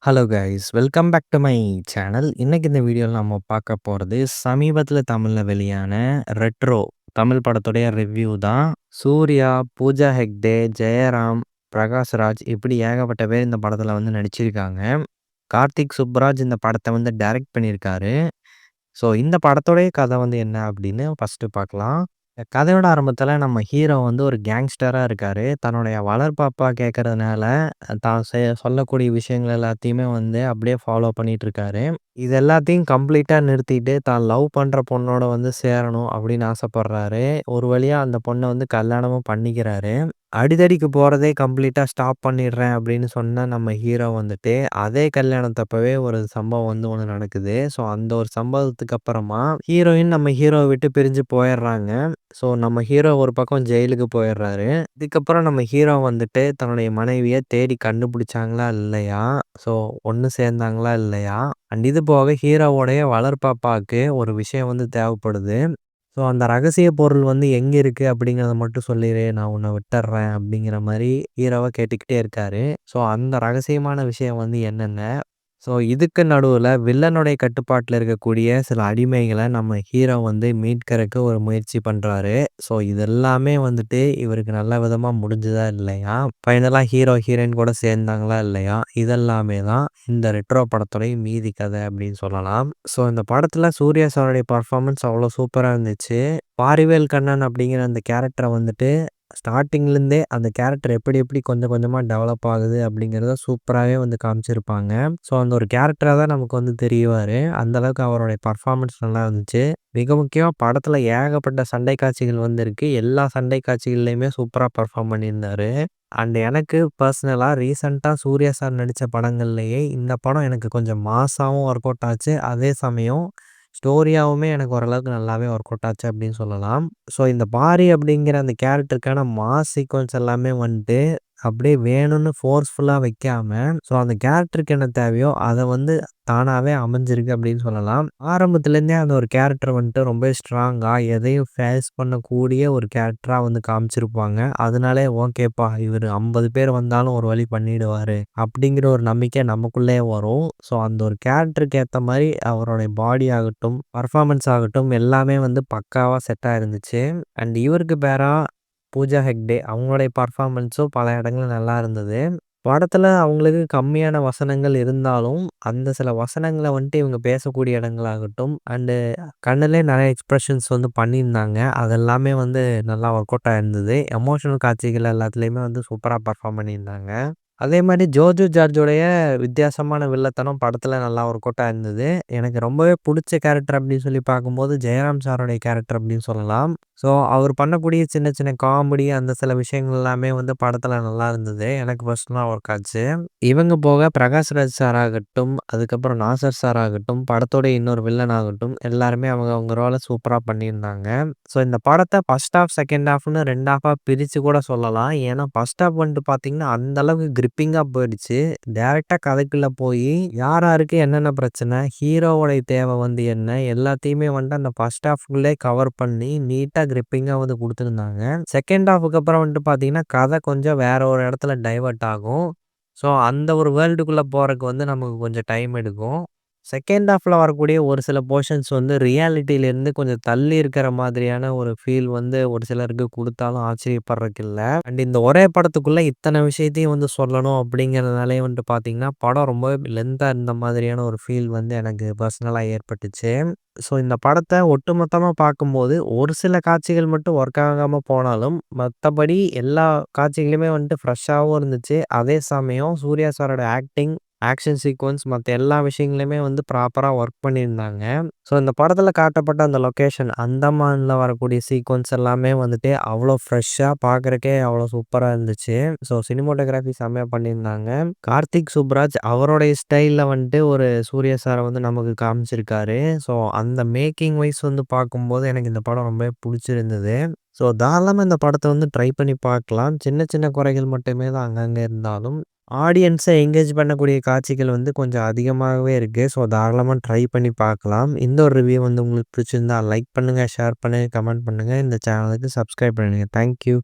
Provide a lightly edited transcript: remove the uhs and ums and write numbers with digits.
Hello guys, welcome back to my channel. இன்னைக்கு இந்த வீடியோவில் நம்ம பார்க்க போகிறது சமீபத்தில் தமிழில் வெளியான ரெட்ரோ தமிழ் படத்துடைய ரிவ்யூ தான். சூர்யா, பூஜா ஹெக்டே, ஜெயராம், பிரகாஷ்ராஜ் இப்படி ஏகப்பட்ட பேர் இந்த படத்தில் வந்து நடிச்சிருக்காங்க. கார்த்திக் சுப்புராஜ் இந்த படத்தை வந்து டைரக்ட் பண்ணியிருக்காரு. ஸோ இந்த படத்தோடைய கதை வந்து என்ன அப்படின்னு ஃபஸ்ட்டு பார்க்கலாம். கதையோட ஆரம்பத்தில் நம்ம ஹீரோ வந்து ஒரு கேங்ஸ்டராக இருக்காரு. தன்னுடைய வளர்ப்பாப்பா கேட்கறதுனால தான் சொல்லக்கூடிய விஷயங்கள் எல்லாத்தையுமே வந்து அப்படியே ஃபாலோ பண்ணிட்டு இருக்காரு. இது எல்லாத்தையும் கம்ப்ளீட்டாக நிறுத்திட்டு தான் லவ் பண்ணுற பொண்ணோட வந்து சேரணும் அப்படின்னு ஆசைப்படுறாரு. ஒரு வழியாக அந்த பொண்ணை வந்து கல்யாணமும் பண்ணிக்கிறாரு. அடிதடிக்கு போகிறதே கம்ப்ளீட்டாக ஸ்டாப் பண்ணிடுறேன் அப்படின்னு சொன்ன நம்ம ஹீரோ வந்துட்டு அதே கல்யாணத்தப்பவே ஒரு சம்பவம் வந்து ஒன்று நடக்குது. ஸோ அந்த ஒரு சம்பவத்துக்கு அப்புறமா ஹீரோயின் நம்ம ஹீரோவை விட்டு பிரிஞ்சு போயிடுறாங்க. ஸோ நம்ம ஹீரோ ஒரு பக்கம் ஜெயிலுக்கு போயிடுறாரு. இதுக்கப்புறம் நம்ம ஹீரோ வந்துட்டு தன்னுடைய மனைவியை தேடி கண்டுபிடிச்சாங்களா இல்லையா, ஸோ ஒன்று சேர்ந்தாங்களா இல்லையா, அண்ட் இது போக ஹீரோவோடைய வளர்ப்பாப்பாவுக்கு ஒரு விஷயம் வந்து தேவைப்படுது. ஸோ அந்த ரகசிய பொருள் வந்து எங்கே இருக்குது அப்படிங்கிறத மட்டும் சொல்லிடு, நான் உன்னை விட்டுறேன் அப்படிங்கிற மாதிரி ஹீரோவை கேட்டுக்கிட்டே இருக்காரு. ஸோ அந்த ரகசியமான விஷயம் வந்து என்னென்ன, ஸோ இதுக்கு நடுவில் வில்லனுடைய கட்டுப்பாட்டில் இருக்கக்கூடிய சில அடிமைகளை நம்ம ஹீரோ வந்து மீட்கறக்கு ஒரு முயற்சி பண்ணுறாரு. ஸோ இதெல்லாமே வந்துட்டு இவருக்கு நல்ல விதமாக முடிஞ்சுதா இல்லையா, ஃபைனலாக ஹீரோ ஹீரோயின் கூட சேர்ந்தாங்களா இல்லையா, இதெல்லாமே தான் இந்த ரெட்ரோ படத்துடைய மீதி கதை அப்படின்னு சொல்லலாம். ஸோ இந்த படத்தில் சூர்யா சாருடைய பர்ஃபார்மன்ஸ் அவ்வளோ சூப்பராக இருந்துச்சு. பாரிவேல் கண்ணன் அப்படிங்கிற அந்த கேரக்டரை வந்துட்டு ஸ்டார்டிங்லேருந்தே அந்த கேரக்டர் எப்படி எப்படி கொஞ்சம் கொஞ்சமாக டெவலப் ஆகுது அப்படிங்கிறத சூப்பராகவே வந்து காமிச்சிருப்பாங்க. ஸோ அந்த ஒரு கேரக்டராக தான் நமக்கு வந்து தெரியவார். அந்தளவுக்கு அவருடைய பர்ஃபார்மன்ஸ் நல்லா இருந்துச்சு. மிக முக்கியமாக படத்தில் ஏகப்பட்ட சண்டை காட்சிகள் வந்துருக்கு. எல்லா சண்டை காட்சிகள்லையுமே சூப்பராக பர்ஃபார்ம் பண்ணியிருந்தார். அண்ட் எனக்கு பர்சனலாக ரீசெண்டாக சூர்யா சார் நடித்த படங்கள்லேயே இந்த படம் எனக்கு கொஞ்சம் மாஸாகவும் ஒர்க் அவுட் ஆச்சு. அதே சமயம் ஸ்டோரியாவுமே எனக்கு ஓரளவுக்கு நல்லாவே ஒர்க் அவுட் ஆச்சு அப்படின்னு சொல்லலாம். ஸோ இந்த பாரி அப்படிங்கிற அந்த கேரக்டருக்கான மாஸ் சீக்வன்ஸ் எல்லாமே வந்துட்டு அப்படியே வேணும்னு ஃபோர்ஸ்ஃபுல்லாக வைக்காம, ஸோ அந்த கேரக்டருக்கு என்ன தேவையோ அதை வந்து தானாகவே அமைஞ்சிருக்கு அப்படின்னு சொல்லலாம். ஆரம்பத்துலேருந்தே அந்த ஒரு கேரக்டர் வந்துட்டு ரொம்ப ஸ்ட்ராங்காக எதையும் ஃபேஸ் பண்ணக்கூடிய ஒரு கேரக்டராக வந்து காமிச்சிருப்பாங்க. அதனாலே ஓகேப்பா, இவர் 50 பேர் வந்தாலும் ஒரு வழி பண்ணிடுவார் அப்படிங்கிற ஒரு நம்பிக்கை நமக்குள்ளே வரும். ஸோ அந்த ஒரு கேரக்டருக்கு ஏற்ற மாதிரி அவருடைய பாடி ஆகட்டும், பர்ஃபார்மன்ஸ் ஆகட்டும் எல்லாமே வந்து பக்காவாக செட்டாக இருந்துச்சு. அண்ட் இவருக்கு பேரா பூஜா ஹெக்டே அவங்களுடைய பர்ஃபார்மன்ஸும் பல இடங்கள்ல நல்லா இருந்தது. படத்தில் அவங்களுக்கு கம்மியான வசனங்கள் இருந்தாலும் அந்த சில வசனங்களை வந்துட்டு இவங்க பேசக்கூடிய இடங்களாகட்டும் அண்டு கண்ணிலே நிறைய எக்ஸ்ப்ரெஷன்ஸ் வந்து பண்ணியிருந்தாங்க. அதெல்லாமே வந்து நல்லா ஒர்க் அவுட் ஆயிருந்தது. எமோஷனல் காட்சிகள் எல்லாத்துலேயுமே வந்து சூப்பராக பர்ஃபார்ம் பண்ணியிருந்தாங்க. அதே மாதிரி ஜோஜு ஜார்ஜோடைய வித்தியாசமான வில்லத்தனம் படத்தில் நல்லா ஒர்க் அவுட்டாக இருந்தது. எனக்கு ரொம்பவே பிடிச்ச கேரக்டர் அப்படின்னு சொல்லி பார்க்கும்போது ஜெயராம் சாரோடைய கேரக்டர் அப்படின்னு சொல்லலாம். ஸோ அவர் பண்ணக்கூடிய சின்ன சின்ன காமெடி அந்த சில விஷயங்கள் எல்லாமே வந்து படத்தில் நல்லா இருந்தது. எனக்கு பர்சனலாக ஒர்க் ஆச்சு. இவங்க போக பிரகாஷ்ராஜ் சார் ஆகட்டும், அதுக்கப்புறம் நாசர் சார் ஆகட்டும், படத்தோட இன்னொரு வில்லன் ஆகட்டும், எல்லாருமே அவங்க அவங்க ரோலை சூப்பராக பண்ணியிருந்தாங்க. ஸோ இந்த படத்தை ஃபர்ஸ்ட் ஹாஃப் செகண்ட் ஹாஃப்னு 2 ஹாஃபாக பிரித்து கூட சொல்லலாம். ஏன்னா ஃபர்ஸ்ட் ஹாஃப் வந்துட்டு பார்த்தீங்கன்னா அந்த அளவுக்கு கிரிப்பிங்காக போயிடுச்சு. டேரெக்டாக கதைக்குள்ளே போய் யார் யாருக்கு என்னென்ன பிரச்சனை, ஹீரோவோடைய தேவை வந்து என்ன, எல்லாத்தையுமே வந்துட்டு அந்த ஃபர்ஸ்ட் ஹாஃப்குள்ளே கவர் பண்ணி நீட்டாக கிரிப்பிங்காக வந்து கொடுத்துருந்தாங்க. செகண்ட் ஹாஃபுக்கு அப்புறம் வந்துட்டு பார்த்தீங்கன்னா கதை கொஞ்சம் வேற ஒரு இடத்துல டைவர்ட் ஆகும். ஸோ அந்த ஒரு வேர்ல்டுக்குள்ளே போகிறதுக்கு வந்து நமக்கு கொஞ்சம் டைம் எடுக்கும். செகண்ட் ஹாஃப்ல வரக்கூடிய ஒரு சில போர்ஷன்ஸ் வந்து ரியாலிட்டியிலேருந்து கொஞ்சம் தள்ளி இருக்கிற மாதிரியான ஒரு ஃபீல் வந்து ஒரு சிலருக்கு குடுத்தாலும் ஆச்சரியப்படுறதுக்கு இல்ல. அண்ட் இந்த ஒரே படத்துக்குள்ள இத்தனை விஷயத்தையும் வந்து சொல்லணும் அப்படிங்கிறதுனாலே வந்துட்டு பார்த்தீங்கன்னா, படம் ரொம்ப லென்த்தா இருந்த மாதிரியான ஒரு ஃபீல் வந்து எனக்கு பர்சனலா ஏற்பட்டுச்சு. ஸோ இந்த படத்த ஒட்டுமொத்தமா பார்க்கும்போது, ஒரு சில காட்சிகள் மட்டும் ஒர்க் ஆகாம போனாலும், மத்தபடி எல்லா காட்சிகளுமே வந்துட்டு ஃப்ரெஷ்ஷாவும் இருந்துச்சு. அதே சமயம் சூர்யா சாரோட ஆக்டிங், ஆக்ஷன் சீக்வென்ஸ் மத்த எல்லா விஷயங்களுமே வந்து ப்ராப்பரா ஒர்க் பண்ணியிருந்தாங்க. ஸோ இந்த படத்துல காட்டப்பட்ட அந்த லொகேஷன் அந்தமான்ல வரக்கூடிய சீக்வென்ஸ் எல்லாமே வந்துட்டு அவ்வளோ ஃப்ரெஷ்ஷா பார்க்கறக்கே அவ்வளோ சூப்பரா இருந்துச்சு. ஸோ சினிமாட்டோகிராஃபி செம்மையா பண்ணியிருந்தாங்க. கார்த்திக் சுப்புராஜ் அவருடைய ஸ்டைல்ல வந்துட்டு ஒரு சூர்யா சார வந்து நமக்கு காமிச்சிருக்காரு. ஸோ அந்த மேக்கிங் வைஸ் வந்து பார்க்கும்போது எனக்கு இந்த படம் ரொம்பவே புடிச்சிருந்தது. ஸோ தாராளமா இந்த படத்த வந்து ட்ரை பண்ணி பார்க்கலாம். சின்ன சின்ன குறைகள் மட்டுமே தான் அங்கங்க இருந்தாலும், ஆடியன்ஸ என்கேஜ் பண்ணக்கூடிய காட்சிகள் வந்து கொஞ்சம் அதிகமாகவே இருக்கு. ஸோ தாராளமா ட்ரை பண்ணி பார்க்கலாம். இந்த ஒரு ரிவ்யூ வந்து உங்களுக்கு பிடிச்சிருந்தா லைக் பண்ணுங்க, ஷேர் பண்ணுங்க, கமெண்ட் பண்ணுங்க. இந்த சேனலுக்கு சப்ஸ்கிரைப் பண்ணுங்க. Thank you.